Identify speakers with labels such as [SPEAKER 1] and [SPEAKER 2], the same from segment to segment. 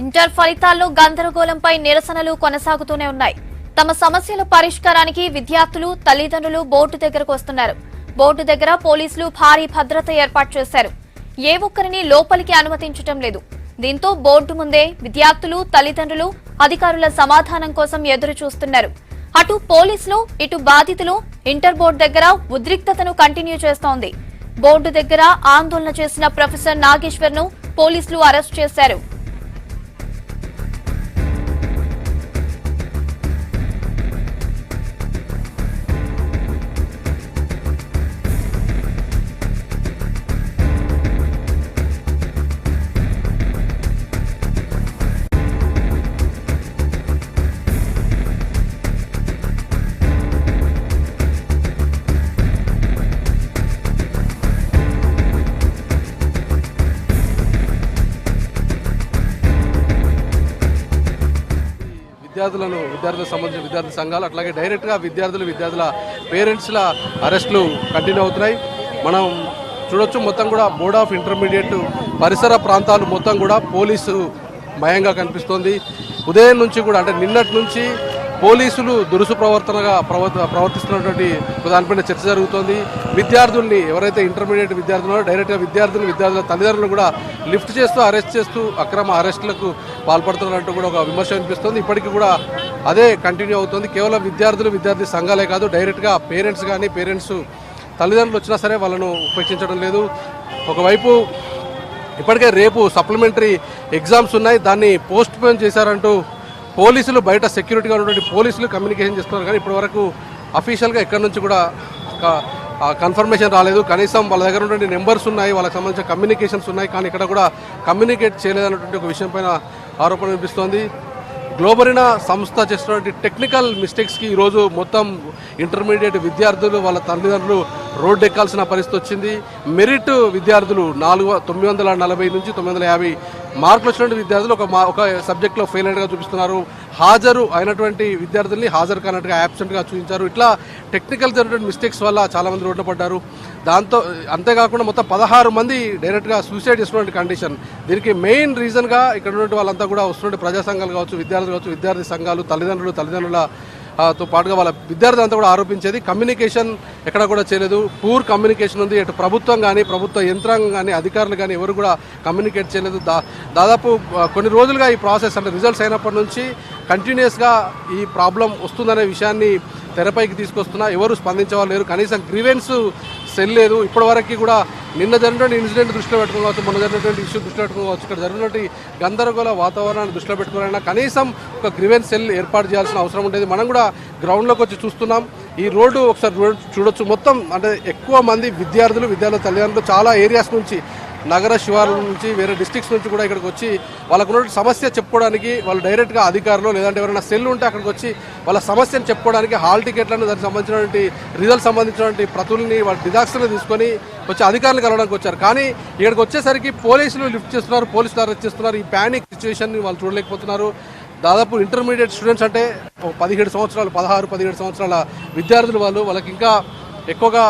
[SPEAKER 1] Inter ఫలితాల్లో గందరగోళంపై నిరసనలు కొనసాగుతూనే ఉన్నాయి. తమ సమస్యల పరిష్కారానికి విద్యార్థులు, తల్లిదండ్రులు బోర్డు దగ్గరకు వస్తున్నారు. బోర్డు దగ్గర పోలీసులు భారీ భద్రత ఏర్పాటు చేశారు. ఏ ఒక్కరిని లోపలికి అనుమతించడం లేదు. దీంతో బోర్డు ముందే విద్యార్థులు, తల్లిదండ్రులు అధికారుల సమాధానం కోసం ఎదురు చూస్తున్నారు. అటు పోలీసులు, ఇటు బాధితులు ఇంటర్ బోర్డు దగ్గర ఉద్రిక్తతను కంటిన్యూ చేస్తోంది. బోర్డు దగ్గర ఆందోళన చేసిన ప్రొఫెసర్ నాగేశ్వర్ ను పోలీసులు అరెస్ట్ చేశారు.
[SPEAKER 2] విద్యార్థులకు సంబంధించిన విద్యార్థి సంఘాలు అట్లాగే డైరెక్ట్గా విద్యార్థుల పేరెంట్స్ల అరెస్టులు కంటిన్యూ అవుతున్నాయి. మనం చూడొచ్చు, మొత్తం కూడా బోర్డ్ ఆఫ్ ఇంటర్మీడియట్ పరిసర ప్రాంతాలు మొత్తం కూడా పోలీసు మయంగా కనిపిస్తోంది. ఉదయం నుంచి కూడా అంటే నిన్నటి నుంచి పోలీసులు దురుసు ప్రవర్తిస్తున్నటువంటి దానిపైన చర్చ జరుగుతోంది. విద్యార్థుల్ని ఎవరైతే ఇంటర్మీడియట్ విద్యార్థులు డైరెక్ట్గా విద్యార్థుల తల్లిదండ్రులు కూడా లిఫ్ట్ చేస్తూ అరెస్ట్ చేస్తూ అక్రమ అరెస్టులకు పాల్పడుతున్నట్టు కూడా ఒక విమర్శ వినిపిస్తుంది. ఇప్పటికీ కూడా అదే కంటిన్యూ అవుతుంది. కేవలం విద్యార్థి సంఘాలే కాదు, డైరెక్ట్గా పేరెంట్స్ తల్లిదండ్రులు వచ్చినా సరే వాళ్ళను ఉపేక్షించడం లేదు. ఒకవైపు ఇప్పటికే రేపు సప్లిమెంటరీ ఎగ్జామ్స్ ఉన్నాయి, దాన్ని పోస్ట్ పోన్ చేశారంటూ పోలీసులు బయట సెక్యూరిటీగా ఉన్నటువంటి పోలీసులు కమ్యూనికేషన్ చేస్తున్నారు. కానీ ఇప్పటివరకు అఫీషియల్గా ఎక్కడి నుంచి కూడా కన్ఫర్మేషన్ రాలేదు. కనీసం వాళ్ళ దగ్గర ఉన్నటువంటి నెంబర్స్ ఉన్నాయి, వాళ్ళకి సంబంధించిన కమ్యూనికేషన్స్ ఉన్నాయి, కానీ ఇక్కడ కూడా కమ్యూనికేట్ చేయలేదన్నటువంటి ఒక విషయం పైన ఆరోపణ వినిపిస్తోంది. గ్లోబరీనా సంస్థ చేస్తున్నటువంటి టెక్నికల్ మిస్టేక్స్కి ఈరోజు మొత్తం ఇంటర్మీడియట్ విద్యార్థులు వాళ్ళ తల్లిదండ్రులు రోడ్డు ఎక్కాల్సిన పరిస్థితి వచ్చింది. మెరిట్ విద్యార్థులు 940 నుంచి 950 మార్కులు వచ్చినటువంటి విద్యార్థులు ఒక సబ్జెక్ట్లో ఫెయిల్ అయినట్టుగా చూపిస్తున్నారు. హాజరు అయినటువంటి విద్యార్థుల్ని హాజరు కానట్టుగా యాబ్సెంట్గా చూపించారు. ఇట్లా టెక్నికల్ జరిగినటువంటి మిస్టేక్స్ వల్ల చాలామంది రోడ్డు పడ్డారు. దాంతో అంతేకాకుండా మొత్తం 16 మంది డైరెక్ట్గా సూసైడ్ చేసినటువంటి కండిషన్. దీనికి మెయిన్ రీజన్గా ఇక్కడ ఉన్నటువంటి వాళ్ళంతా కూడా వస్తున్నటువంటి ప్రజా సంఘాలు కావచ్చు, విద్యార్థులు కావచ్చు, విద్యార్థి సంఘాలు, తల్లిదండ్రులతో పాటుగా వాళ్ళ విద్యార్థులు అంతా కూడా ఆరోపించేది కమ్యూనికేషన్ ఎక్కడ కూడా చేయలేదు. పూర్ కమ్యూనికేషన్ ఉంది. ఇటు ప్రభుత్వం కానీ, ప్రభుత్వ యంత్రాంగం కానీ, అధికారులు కానీ ఎవరు కూడా కమ్యూనికేట్ చేయలేదు. దాదాపు కొన్ని రోజులుగా ఈ ప్రాసెస్ అంటే రిజల్ట్స్ అయినప్పటి నుంచి కంటిన్యూస్గా ఈ ప్రాబ్లం వస్తుందనే విషయాన్ని తెరపైకి తీసుకొస్తున్నా ఎవరు స్పందించేవాళ్ళు లేరు. కనీసం గ్రీవెన్స్ సెల్ లేదు. ఇప్పటివరకు కూడా నిన్న జరిగినటువంటి ఇన్సిడెంట్ దృష్టిలో పెట్టుకోవచ్చు, మొన్న జరిగినటువంటి ఇష్యూ దృష్టిలో పెట్టుకోవచ్చు, ఇక్కడ జరిగినటువంటి గందరగోళ వాతావరణాన్ని దృష్టిలో పెట్టుకోవాలన్నా కనీసం ఒక గ్రీవెన్స్ సెల్ ఏర్పాటు చేయాల్సిన అవసరం ఉండేది. మనం కూడా గ్రౌండ్లోకి వచ్చి చూస్తున్నాం. ఈ రోడ్డు ఒకసారి చూడొచ్చు. మొత్తం అంటే ఎక్కువ మంది విద్యార్థుల తల్లిదండ్రులు చాలా ఏరియాస్ నుంచి, నగర శివార్ల నుంచి, వేరే డిస్ట్రిక్ట్స్ నుంచి కూడా ఇక్కడికి వచ్చి వాళ్ళకు ఉన్న సమస్య చెప్పుకోవడానికి వాళ్ళు డైరెక్ట్గా అధికారులు లేదంటే ఎవరైనా సెల్ ఉంటే అక్కడికి వచ్చి వాళ్ళ సమస్యను చెప్పుకోవడానికి హాల్ టికెట్లను దానికి సంబంధించినటువంటి రిజల్ట్ సంబంధించినటువంటి ప్రతుల్ని వాళ్ళ డిజాక్స్ని తీసుకొని వచ్చి అధికారులు కలవడానికి వచ్చారు. కానీ ఇక్కడికి వచ్చేసరికి పోలీసులు లిఫ్ట్ చేస్తున్నారు, పోలీసులు అరెస్ట్ చేస్తున్నారు. ఈ ప్యానిక్ సిచ్యువేషన్ని వాళ్ళు చూడలేకపోతున్నారు. దాదాపు ఇంటర్మీడియట్ స్టూడెంట్స్ అంటే 17 సంవత్సరాల విద్యార్థులు వాళ్ళకి ఇంకా ఎక్కువగా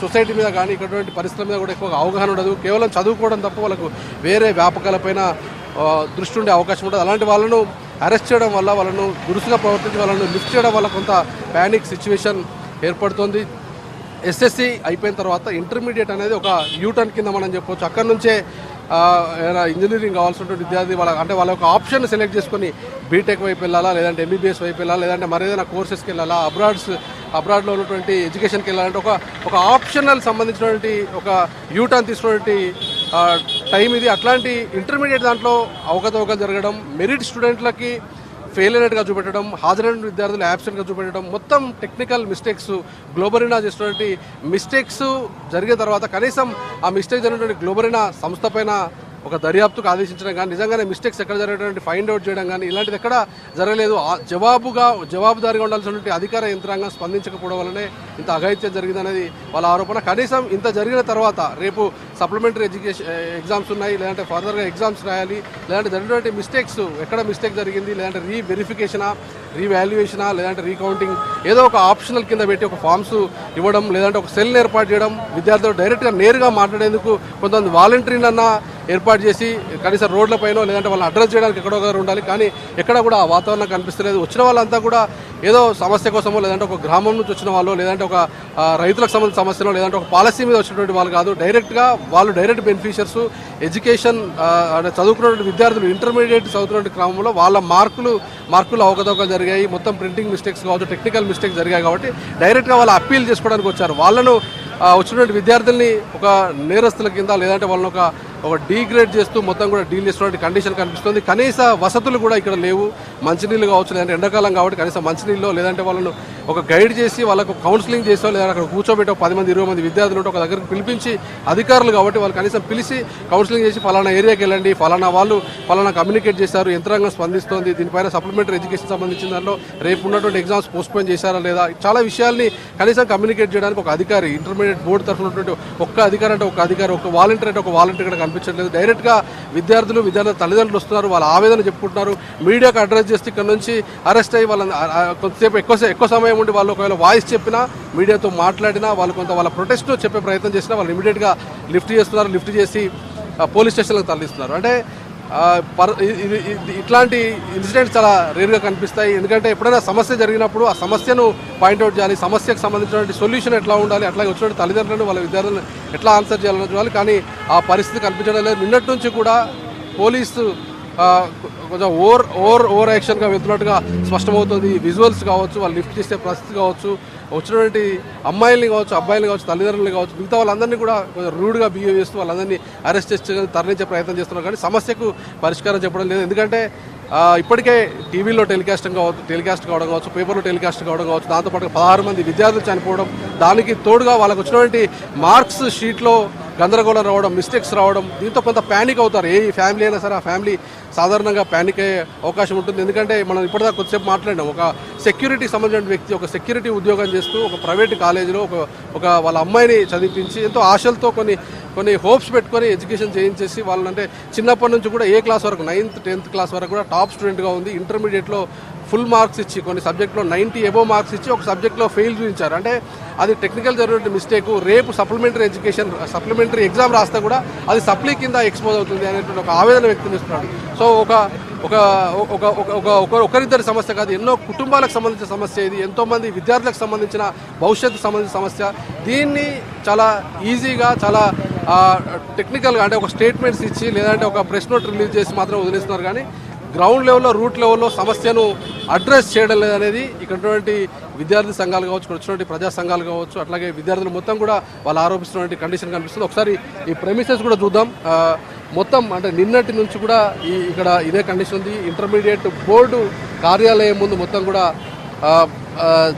[SPEAKER 2] సొసైటీ మీద కానీ ఇక్కడ పరిస్థితుల మీద కూడా ఎక్కువగా అవగాహన ఉండదు. కేవలం చదువుకోవడం తప్ప వాళ్ళకు వేరే వ్యాపకాలపైన దృష్టి ఉండే అవకాశం ఉండదు. అలాంటి వాళ్ళను అరెస్ట్ చేయడం వల్ల, వాళ్ళను దురుసుగా ప్రవర్తించి వాళ్ళను లిఫ్ట్ చేయడం వల్ల కొంత ప్యానిక్ సిచ్యువేషన్ ఏర్పడుతుంది. ఎస్ఎస్సి అయిపోయిన తర్వాత ఇంటర్మీడియట్ అనేది ఒక యూటర్న్ కింద మనం చెప్పవచ్చు. అక్కడి నుంచే ఇంజనీరింగ్ కావాల్సినటువంటి విద్యార్థి వాళ్ళ ఒక ఆప్షన్ సెలెక్ట్ చేసుకొని బీటెక్ వైపు వెళ్ళాలా, లేదంటే ఎంబీబీఎస్ వైపు వెళ్ళాలా, లేదంటే మరేదైనా కోర్సెస్కి వెళ్ళాలా, అబ్రాడ్లో ఉన్నటువంటి ఎడ్యుకేషన్కి వెళ్ళాలంటే ఒక ఆప్షనల్ సంబంధించినటువంటి ఒక యూటర్న్ తీసుకున్నటువంటి టైం ఇది. అట్లాంటి ఇంటర్మీడియట్ దాంట్లో అవకతవకలు జరగడం, మెరిట్ స్టూడెంట్లకి ఫెయిల్ అయినట్టుగా చూపెట్టడం, హాజరైన విద్యార్థులు యాబ్సెంట్గా చూపెట్టడం, మొత్తం టెక్నికల్ మిస్టేక్స్ గ్లోబరీనా చేసినటువంటి మిస్టేక్స్ జరిగిన తర్వాత కనీసం ఆ మిస్టేక్ జరిగినటువంటి గ్లోబరీనా సంస్థ పైన ఒక దర్యాప్తుకు ఆదేశించడం కానీ, నిజంగానే మిస్టేక్స్ ఎక్కడ జరిగినటువంటి ఫైండ్ అవుట్ చేయడం కానీ ఇలాంటిది ఎక్కడ జరగలేదు. జవాబుదారీగా ఉండాల్సినటువంటి అధికార యంత్రాంగం స్పందించకపోవడం వల్లనే ఇంత అఘాయిత్యం జరిగిందనేది వాళ్ళ ఆరోపణ. కనీసం ఇంత జరిగిన తర్వాత రేపు సప్లిమెంటరీ ఎగ్జామ్స్ ఉన్నాయి, లేదంటే ఫర్దర్గా ఎగ్జామ్స్ రాయాలి, లేదంటే జరిగినటువంటి మిస్టేక్స్ ఎక్కడ మిస్టేక్ జరిగింది, లేదంటే రీవెరిఫికేషనా, రీవాల్యుయేషనా, లేదంటే రీకౌంటింగ్ ఏదో ఒక ఆప్షనల్ కింద పెట్టి ఒక ఫామ్స్ ఇవ్వడం, లేదంటే ఒక సెల్ ఏర్పాటు చేయడం, విద్యార్థులు డైరెక్ట్గా నేరుగా మాట్లాడేందుకు కొంతమంది వాలంటీర్లన్నా ఏర్పాటు చేసి కనీసం రోడ్లపైనో లేదంటే వాళ్ళని అడ్రస్ చేయడానికి ఎక్కడో ఒకరు ఉండాలి. కానీ ఎక్కడ కూడా ఆ వాతావరణం కనిపిస్తలేదు. వచ్చిన వాళ్ళంతా కూడా ఏదో సమస్య కోసమో, లేదంటే ఒక గ్రామం నుంచి వచ్చిన వాళ్ళు, లేదంటే ఒక రైతులకు సంబంధించిన సమస్యలో, లేదంటే ఒక పాలసీ మీద వచ్చినటువంటి వాళ్ళు కాదు. డైరెక్ట్గా వాళ్ళు డైరెక్ట్ బెనిఫిషియర్స్, ఎడ్యుకేషన్ చదువుకున్నటువంటి విద్యార్థులు ఇంటర్మీడియట్ చదువుతున్న క్రమంలో వాళ్ళ మార్కులు అవకతవకలు జరిగాయి, మొత్తం ప్రింటింగ్ మిస్టేక్స్ కావచ్చు, టెక్నికల్ మిస్టేక్స్ జరిగాయి. కాబట్టి డైరెక్ట్గా వాళ్ళు అప్పీల్ చేసుకోవడానికి వచ్చారు. వాళ్ళను వచ్చినటువంటి విద్యార్థుల్ని ఒక నేరస్తుల కింద, లేదంటే వాళ్ళని ఒక డీగ్రేడ్ చేస్తూ మొత్తం కూడా డీల్ చేస్తున్నటువంటి కండిషన్ కనిపిస్తుంది. కనీస వసతులు కూడా ఇక్కడ లేవు. మంచినీళ్ళు కావచ్చు, లేదంటే ఎండాకాలం కాబట్టి కనీసం మంచినీళ్ళు, లేదంటే వాళ్ళను ఒక గైడ్ చేసి వాళ్ళకు కౌన్సిలింగ్ చేసో, లేదా అక్కడ కూర్చోబెట్టి ఒక 10 మంది 20 మంది విద్యార్థులు ఉంటే ఒక దగ్గరికి పిలిపించి, అధికారులు కాబట్టి వాళ్ళు కనీసం పిలిచి కౌన్సిలింగ్ చేసి ఫలానా ఏరియాకి వెళ్ళండి, ఫలానా కమ్యూనికేట్ చేశారు, యంత్రాంగం స్పందిస్తోంది, దీనిపైన సప్లిమెంటరీ ఎడ్యుకేషన్ సంబంధించిన దానిలో రేపు ఉన్నటువంటి ఎగ్జామ్స్ పోస్ట్పోన్ చేశారా లేదా, చాలా విషయాల్ని కనీసం కమ్యూనికేట్ చేయడానికి ఒక అధికారి, ఇంటర్మీడియట్ బోర్డు తరఫున ఉన్నటువంటి ఒక్క అధికారి అంటే ఒక అధికారి, ఒక వాలంటీర్ అంటే ఒక వాలంటీర్ ఇక్కడ కనిపించట్లేదు. డైరెక్ట్గా విద్యార్థుల తల్లిదండ్రులు వస్తున్నారు, వాళ్ళ ఆవేదన చెప్పుకుంటున్నారు. మీడియాకు అడ్రస్ చేస్తే ఇక్కడ నుంచి అరెస్ట్ అయ్యి వాళ్ళని కొంతసేపు ఎక్కువ సమయం ఉండి వాళ్ళు ఒకవేళ వాయిస్ చెప్పినా, మీడియాతో మాట్లాడినా, వాళ్ళు వాళ్ళ ప్రొటెస్ట్ చెప్పే ప్రయత్నం చేసినా వాళ్ళు ఇమీడియట్గా లిఫ్ట్ చేస్తున్నారు. లిఫ్ట్ చేసి పోలీస్ స్టేషన్లకు తరలిస్తున్నారు. అంటే ఇట్లాంటి ఇన్సిడెంట్స్ చాలా రేర్గా కనిపిస్తాయి. ఎందుకంటే ఎప్పుడైనా సమస్య జరిగినప్పుడు ఆ సమస్యను పాయింట్అవుట్ చేయాలి, సమస్యకు సంబంధించినటువంటి సొల్యూషన్ ఎట్లా ఉండాలి, అట్లాగే వచ్చినటువంటి తల్లిదండ్రులను వాళ్ళ విద్యార్థులను ఎట్లా ఆన్సర్ చేయాలని చూడాలి. కానీ ఆ పరిస్థితి కనిపించడం లేదు. నిన్నటి నుంచి కూడా పోలీసు కొంచెం ఓవర్ యాక్షన్గా వెళ్తున్నట్టుగా స్పష్టమవుతుంది. విజువల్స్ కావచ్చు, వాళ్ళు లిఫ్ట్ చేసే పరిస్థితి కావచ్చు, వచ్చినటువంటి అమ్మాయిల్ని కావచ్చు, అబ్బాయిలు కావచ్చు, తల్లిదండ్రులు కావచ్చు, మిగతా వాళ్ళందరినీ కూడా కొంచెం రూడ్గా బిహేవ్ చేస్తూ వాళ్ళందరినీ అరెస్ట్ చేసి తరలించే ప్రయత్నం చేస్తున్నారు. కానీ సమస్యకు పరిష్కారం చెప్పడం లేదు. ఎందుకంటే ఇప్పటికే టీవీలో టెలికాస్ట్ కావడం కావచ్చు, పేపర్లో టెలికాస్ట్ కావడం కావచ్చు, దాంతోపాటు 16 మంది విద్యార్థులు చనిపోవడం, దానికి తోడుగా వాళ్ళకు వచ్చినటువంటి మార్క్స్ షీట్లో గందరగోళం రావడం, మిస్టేక్స్ రావడం, దీంతో కొంత ప్యానిక్ అవుతారు. ఏ ఫ్యామిలీ అయినా సరే ఆ ఫ్యామిలీ సాధారణంగా ప్యానిక్ అయ్యే అవకాశం ఉంటుంది. ఎందుకంటే మనం ఇప్పటిదాకా కొద్దిసేపు మాట్లాడినాం, ఒక సెక్యూరిటీకి సంబంధించిన వ్యక్తి ఒక సెక్యూరిటీ ఉద్యోగం చేస్తూ ఒక ప్రైవేట్ కాలేజీలో ఒక వాళ్ళ అమ్మాయిని చదివించి ఎంతో ఆశలతో కొన్ని హోప్స్ పెట్టుకొని ఎడ్యుకేషన్ చేయించేసి వాళ్ళని, అంటే చిన్నప్పటి నుంచి కూడా ఏ క్లాస్ వరకు 9th 10th క్లాస్ వరకు కూడా టాప్ స్టూడెంట్గా ఉంది. ఇంటర్మీడియట్లో ఫుల్ మార్క్స్ ఇచ్చి, కొన్ని సబ్జెక్ట్లో 90 అబోవ్ మార్క్స్ ఇచ్చి ఒక సబ్జెక్ట్లో ఫెయిల్ చూపించారు. అంటే అది టెక్నికల్ జరిగిన మిస్టేక్. రేపు సప్లిమెంటరీ ఎగ్జామ్ రాస్తే కూడా అది సప్లీ కింద ఎక్స్పోజ్ అవుతుంది అనేటువంటి ఒక ఆవేదన వ్యక్తం చేస్తున్నాడు. సో ఒకరిద్దరి సమస్య కాదు, ఎన్నో కుటుంబాలకు సంబంధించిన సమస్య ఇది. ఎంతోమంది విద్యార్థులకు సంబంధించిన భవిష్యత్తుకు సంబంధించిన సమస్య. దీన్ని చాలా ఈజీగా, చాలా టెక్నికల్గా, అంటే ఒక స్టేట్మెంట్స్ ఇచ్చి, లేదంటే ఒక ప్రెస్ నోట్ రిలీజ్ చేసి మాత్రం వదిలేస్తున్నారు. కానీ గ్రౌండ్ లెవెల్లో, రూట్ లెవెల్లో సమస్యను అడ్రస్ చేయడం లేదనేది ఇక్కడ ఉన్నటువంటి విద్యార్థి సంఘాలు కావచ్చు, ఇక్కడ వచ్చినటువంటి ప్రజా సంఘాలు కావచ్చు, అట్లాగే విద్యార్థులు మొత్తం కూడా వాళ్ళు ఆరోపిస్తున్నటువంటి కండిషన్ కనిపిస్తుంది. ఒకసారి ఈ ప్రెమిసెస్ కూడా చూద్దాం. మొత్తం అంటే నిన్నటి నుంచి కూడా ఇక్కడ ఇదే కండిషన్ ఉంది. ఇంటర్మీడియట్ బోర్డు కార్యాలయం ముందు మొత్తం కూడా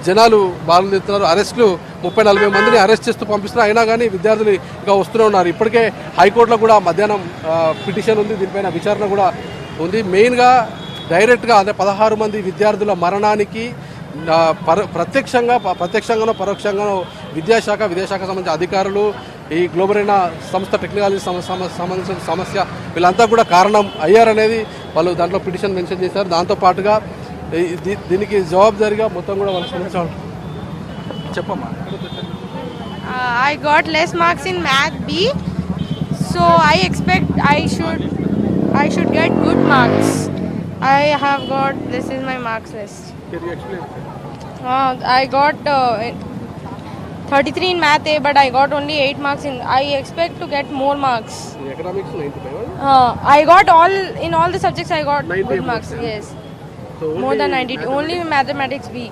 [SPEAKER 2] జనాలు బాగుతున్నారు. అరెస్టులు 30-40 మందిని అరెస్ట్ చేస్తూ పంపిస్తున్నారు. అయినా కానీ విద్యార్థులు ఇంకా వస్తూనే ఉన్నారు. ఇప్పటికే హైకోర్టులో కూడా మధ్యాహ్నం పిటిషన్ ఉంది, దీనిపైన విచారణ కూడా ఉంది. మెయిన్గా డైరెక్ట్గా అంటే 16 మంది విద్యార్థుల మరణానికి ప్రత్యక్షంగానో పరోక్షంగానో విద్యాశాఖ సంబంధించిన అధికారులు, ఈ గ్లోబరీనా సంస్థ టెక్నాలజీ సంబంధించిన సమస్య, వీళ్ళంతా కూడా కారణం అయ్యారనేది వాళ్ళు దాంట్లో పిటిషన్ మెన్షన్ చేశారు. దాంతోపాటుగా దీనికి జవాబుదారీగా మొత్తం కూడా వాళ్ళు క్షమించాలి. చెప్పమ్మా.
[SPEAKER 3] I got less marks in Math B, so I expect I should get good marks. I have got, this is my marks list.
[SPEAKER 2] Can you explain?
[SPEAKER 3] I got 33 in Math A, but I got only 8 marks in. I expect to get more marks.
[SPEAKER 2] In economics 95.
[SPEAKER 3] I got in all the subjects I got
[SPEAKER 2] 90
[SPEAKER 3] good marks.
[SPEAKER 2] yeah?
[SPEAKER 3] Yes,
[SPEAKER 2] So
[SPEAKER 3] more than 90. Only in mathematics B.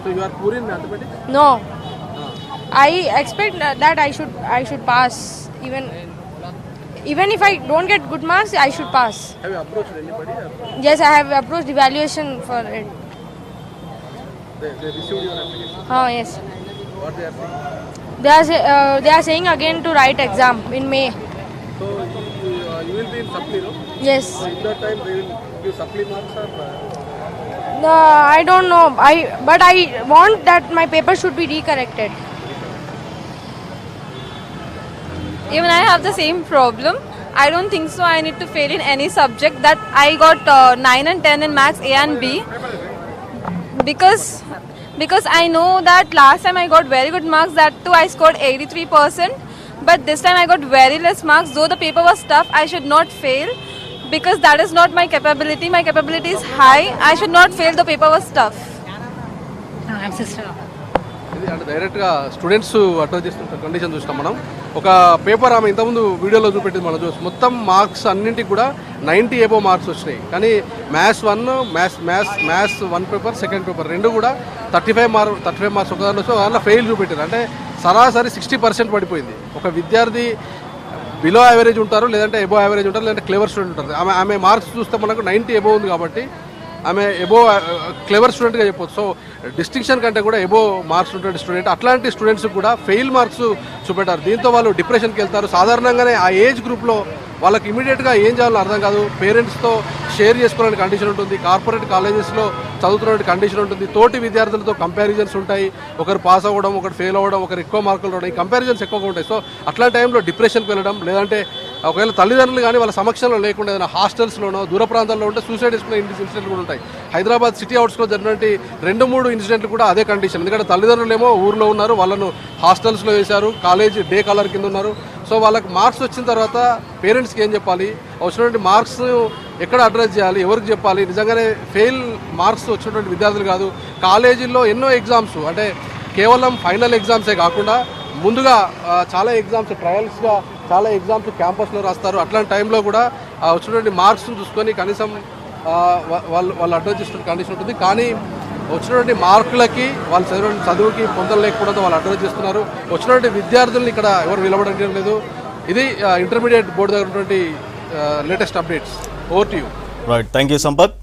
[SPEAKER 2] So you are poor in mathematics?
[SPEAKER 3] No, I expect that I should pass. Even if I don't get good marks, I should pass.
[SPEAKER 2] Have you approached anybody?
[SPEAKER 3] Yes, I have approached evaluation for it.
[SPEAKER 2] They received your application?
[SPEAKER 3] Yes.
[SPEAKER 2] What they are saying?
[SPEAKER 3] They are saying again to write exam in May.
[SPEAKER 2] So you will be in supply, no?
[SPEAKER 3] Yes.
[SPEAKER 2] So in that time they will give supply marks or?
[SPEAKER 3] I don't know. But I want that my paper should be recorrected.
[SPEAKER 4] Even I have the same problem. I don't think so. I need to fail in any subject. That I got 9 and 10 in maths A and B because I know that last time I got very good marks. That too I scored 83%. But this time I got very less marks. Though the paper was tough, I should not fail because that is not my capability. My capability is high. I should not fail. The paper was tough.
[SPEAKER 5] I'm sister.
[SPEAKER 2] ఇది అంటే డైరెక్ట్గా students address చేస్తున్న condition చూసినాం మనం. ఒక paper ఆమె ఇంతకుముందు వీడియోలో చూపెట్టింది మనం చూసి మొత్తం మార్క్స్ అన్నింటికి కూడా 90 ఎబో మార్క్స్ వచ్చినాయి. కానీ మ్యాథ్స్ 1 పేపర్ సెకండ్ పేపర్ రెండు కూడా 35 మార్క్స్ ఒక దాంట్లో దాంట్లో ఫెయిల్ చూపెట్టారు. అంటే సరాసరి 60% పడిపోయింది. ఒక విద్యార్థి బిలో యావరేజ్ ఉంటారు, లేదంటే ఎబో యావరేజ్ ఉంటారు, లేదంటే క్లెవర్ స్టూడెంట్ ఉంటారు. ఆమె మార్క్స్ చూస్తే మనకు 90 ఎబో ఉంది కాబట్టి ఆమె ఎబో క్లెవర్ స్టూడెంట్గా చెప్పొచ్చు. సో డిస్టింక్షన్ కంటే కూడా ఎబో మార్క్స్ ఉన్నటువంటి స్టూడెంట్. అట్లాంటి స్టూడెంట్స్ కూడా ఫెయిల్ మార్క్స్ చూపెట్టారు. దీంతో వాళ్ళు డిప్రెషన్కి వెళ్తారు. సాధారణంగానే ఆ ఏజ్ గ్రూప్లో వాళ్ళకి ఇమీడియట్గా ఏం చేయాలో అర్థం కాదు. పేరెంట్స్తో షేర్ చేసుకోవడానికి కండిషన్ ఉంటుంది. కార్పొరేట్ కాలేజెస్లో చదువుతున్న కండిషన్ ఉంటుంది. తోటి విద్యార్థులతో కంపారిజన్స్ ఉంటాయి. ఒకరు పాస్ అవ్వడం, ఒకరు ఫెయిల్ అవ్వడం, ఒకరు ఎక్కువ మార్కులు రావడం, ఈ కంపారిజన్స్ ఎక్కువగా ఉంటాయి. సో అట్లాంటి టైంలో డిప్రెషన్కి వెళ్ళడం, లేదంటే ఒకవేళ తల్లిదండ్రులు కానీ వాళ్ళ సమక్షంలో లేకుండా ఏదైనా హాస్టల్స్లోనో దూర ప్రాంతాల్లో ఉంటే సూసైడ్ చేసుకునే ఇన్సిడెంట్లు కూడా ఉంటాయి. హైదరాబాద్ సిటీ అవుట్స్లో జరిగినటువంటి 2-3 ఇన్సిడెంట్లు కూడా అదే కండిషన్. ఎందుకంటే తల్లిదండ్రులు ఏమో ఊర్లో ఉన్నారు, వాళ్ళను హాస్టల్స్లో వేశారు, కాలేజ్ డే కాలర్ కింద ఉన్నారు. సో వాళ్ళకి మార్క్స్ వచ్చిన తర్వాత పేరెంట్స్కి ఏం చెప్పాలి, వచ్చినటువంటి మార్క్స్ ఎక్కడ అడ్రస్ చేయాలి, ఎవరికి చెప్పాలి. నిజంగానే ఫెయిల్ మార్క్స్ వచ్చినటువంటి విద్యార్థులు కాదు, కాలేజీల్లో ఎన్నో ఎగ్జామ్స్ అంటే కేవలం ఫైనల్ ఎగ్జామ్సే కాకుండా ముందుగా చాలా ఎగ్జామ్స్ ట్రయల్స్గా చాలా ఎగ్జామ్స్ క్యాంపస్లో రాస్తారు. అట్లాంటి టైంలో కూడా వచ్చినటువంటి మార్క్స్ చూసుకొని కనీసం వాళ్ళు అడ్రస్ చేసిన కండిషన్ ఉంటుంది. కానీ వచ్చినటువంటి మార్కులకి వాళ్ళు చదువుకి పొందలేకపోవడంతో వాళ్ళు అడ్రస్ చేస్తున్నారు. వచ్చినటువంటి విద్యార్థులను ఇక్కడ ఎవరు నిలబడడం లేదు. ఇది ఇంటర్మీడియట్ బోర్డు దగ్గర ఉన్నటువంటి latest updates. Over to you.
[SPEAKER 6] Right, thank you Sampath.